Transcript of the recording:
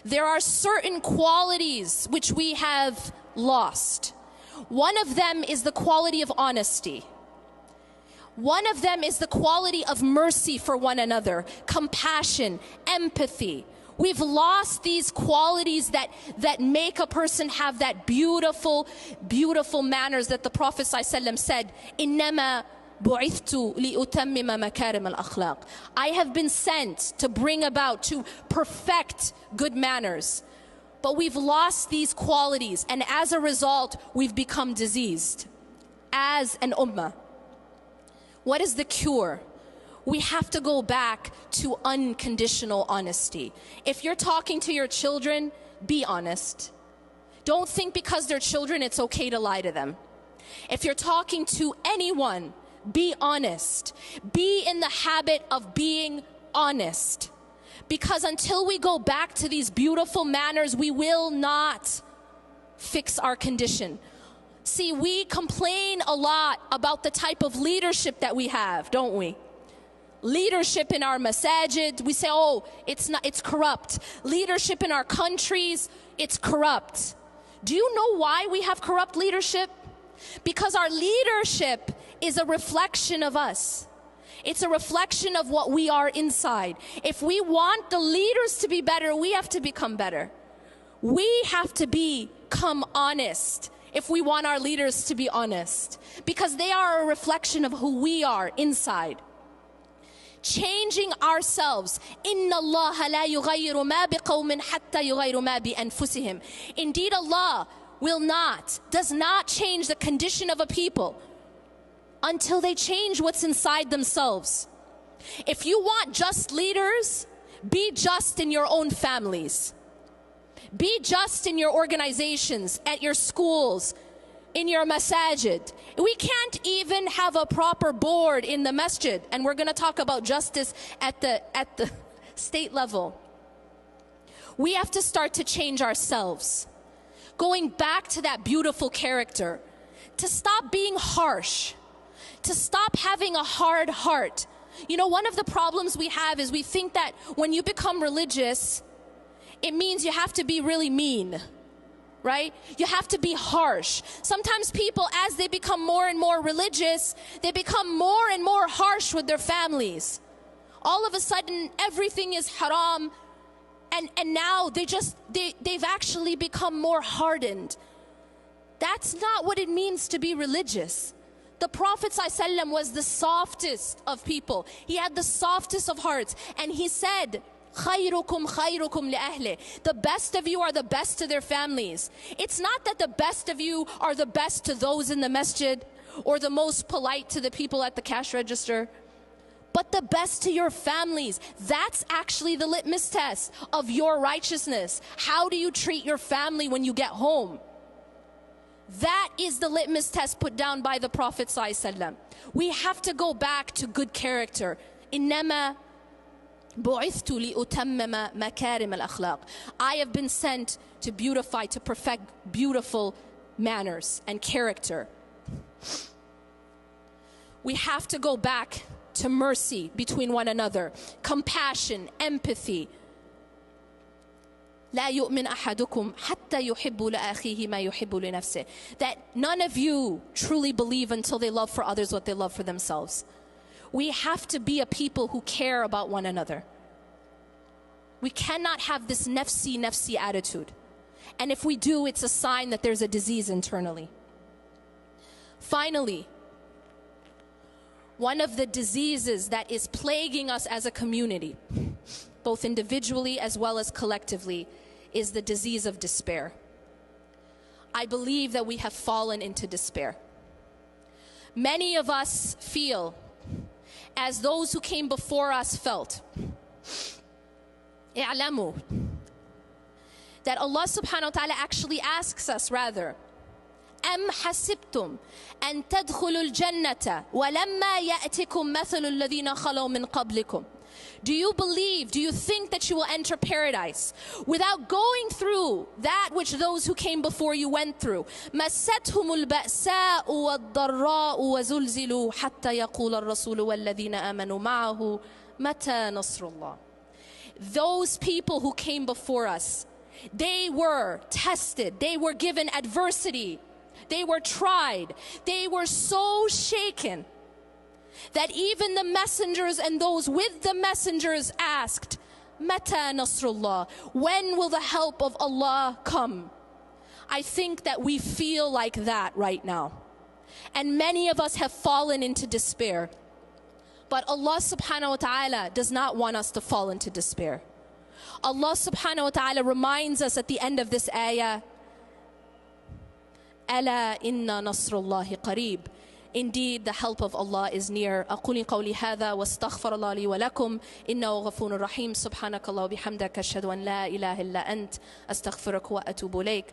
There are certain qualities which we have lost. One of them is the quality of honesty. One of them is the quality of mercy for one another, compassion, empathy. We've lost these qualities that make a person have that beautiful, beautiful manners that the Prophet ﷺ said, إِنَّمَا بُعِثْتُ لِأُتَمِّمَ مَكَارِمَ الْأَخْلَاقِ. I have been sent to bring about, to perfect good manners. But we've lost these qualities, and as a result, we've become diseased as an ummah. What is the cure? We have to go back to unconditional honesty. If you're talking to your children, be honest. Don't think because they're children it's okay to lie to them. If you're talking to anyone, be honest. Be in the habit of being honest. Because until we go back to these beautiful manners, we will not fix our condition. See, we complain a lot about the type of leadership that we have, don't we? Leadership in our masajid, we say, oh, it's corrupt. Leadership in our countries, it's corrupt. Do you know why we have corrupt leadership? Because our leadership is a reflection of us. It's a reflection of what we are inside. If we want the leaders to be better, we have to become better. We have to become honest if we want our leaders to be honest, because they are a reflection of who we are inside. Changing ourselves. Inna Allah la yughayyiru ma biqawmin hatta yughayyiru ma bi anfusihim. Indeed, Allah does not change the condition of a people until they change what's inside themselves. If you want just leaders, be just in your own families. Be just in your organizations, at your schools, in your masajid. We can't even have a proper board in the masjid, and we're going to talk about justice at the state level. We have to start to change ourselves, going back to that beautiful character, to stop being harsh, to stop having a hard heart. You know, one of the problems we have is we think that when you become religious, it means you have to be really mean, right? You have to be harsh. Sometimes people, as they become more and more religious, they become more and more harsh with their families. All of a sudden, everything is haram, and now they've actually become more hardened. That's not what it means to be religious. The Prophet ﷺ was the softest of people. He had the softest of hearts, and he said, خَيْرُكُمْ خَيْرُكُمْ لِأَهْلِهِ. The best of you are the best to their families. It's not that the best of you are the best to those in the masjid or the most polite to the people at the cash register, but the best to your families. That's actually the litmus test of your righteousness. How do you treat your family when you get home? That is the litmus test put down by the Prophet ﷺ. We have to go back to good character. إِنَّمَا بُعِثْتُ لِأُتَمِّمَ مَكَارِمَ الْأَخْلَاقِ. I have been sent to beautify, to perfect beautiful manners and character. We have to go back to mercy between one another, compassion, empathy. لا يؤمن أحدكم حتى يحب لأخيه ما يحب لنفسه. That none of you truly believe until they love for others what they love for themselves. We have to be a people who care about one another. We cannot have this nafsi attitude. And if we do, it's a sign that there's a disease internally. Finally, one of the diseases that is plaguing us as a community, both individually as well as collectively, is the disease of despair. I believe that we have fallen into despair. Many of us feel as those who came before us felt. اعلموا that Allah subhanahu wa ta'ala actually asks us rather, أم حسبتم أن تدخلوا الجنة ولما يأتكم مثل الذين خلوا من قبلكم. Do you believe, do you think that you will enter paradise without going through that which those who came before you went through? مَسَّتْهُمُ الْبَأْسَاءُ وَالضَّرَّاءُ وَزُلْزِلُوا حَتَّى يَقُولَ الرَّسُولُ وَالَّذِينَ آمَنُوا مَعَهُ مَتَى نَصْرُ اللَّهِ. Those people who came before us, They were tested. They were given adversity. They were tried. They were so shaken that even the messengers and those with the messengers asked, Mata Nasrullah, when will the help of Allah come? I think that we feel like that right now. And many of us have fallen into despair. But Allah subhanahu wa ta'ala does not want us to fall into despair. Allah subhanahu wa ta'ala reminds us at the end of this ayah, Ala inna nasrullahi qareeb. Indeed, the help of Allah is near. أقول قولي هذا واستغفر الله لي ولكم إنه غفور رحيم. سبحانك الله وبحمدك أشهد أن لا إله إلا أنت أستغفرك وأتوب إليك.